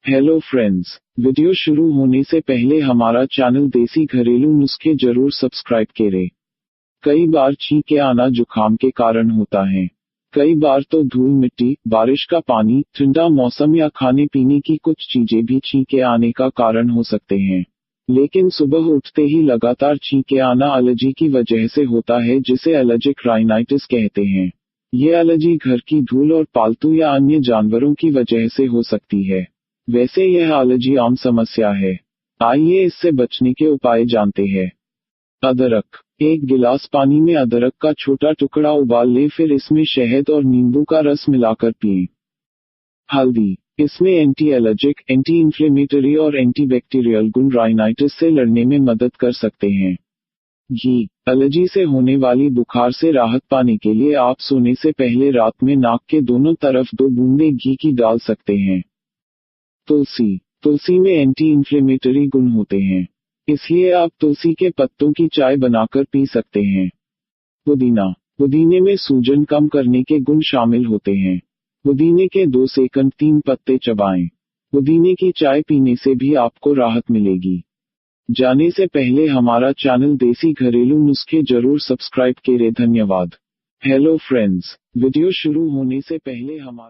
Hello friends, video शुरू होने से पहले हमारा चैनल देसी घरेलू नुस्खे जरूर सब्सक्राइब करें। कई बार छींके आना जुकाम के कारण होता है। कई बार तो धूल मिट्टी, बारिश का पानी, ठंडा मौसम या खाने पीने की कुछ चीजें भी छींके आने का कारण हो सकते हैं। लेकिन सुबह उठते ही लगातार छींके आना एलर्जी की वजह से होता है, जिसे एलर्जिक राइनाइटिस कहते हैं। ये एलर्जी घर की धूल और पालतू या अन्य जानवरों की वजह से हो सकती है। वैसे यह एलर्जी आम समस्या है। आइए इससे बचने के उपाय जानते हैं। अदरक। एक गिलास पानी में अदरक का छोटा टुकड़ा उबाल लें, फिर इसमें शहद और नींबू का रस मिलाकर पिएं। हल्दी। इसमें एंटी एलर्जिक, एंटी इंफ्लेमेटरी और एंटीबैक्टीरियल गुण राइनाइटिस से लड़ने में मदद कर सकते हैं। घी। एलर्जी से होने वाली बुखार से राहत पाने के लिए आप सोने से पहले रात में नाक के दोनों तरफ 2 बूंदें घी की डाल सकते हैं। तुलसी। तुलसी में एंटी इंफ्लेमेटरी गुण होते हैं, इसलिए आप तुलसी के पत्तों की चाय बनाकर पी सकते हैं। पुदीना। पुदीने में सूजन कम करने के गुण शामिल होते हैं। पुदीने के 2 सेकंड 3 पत्ते चबाएं। पुदीने की चाय पीने से भी आपको राहत मिलेगी। जाने से पहले हमारा चैनल देसी घरेलू नुस्खे जरूर सब्सक्राइब करें। धन्यवाद। हेलो फ्रेंड्स, वीडियो शुरू होने से पहले हमारा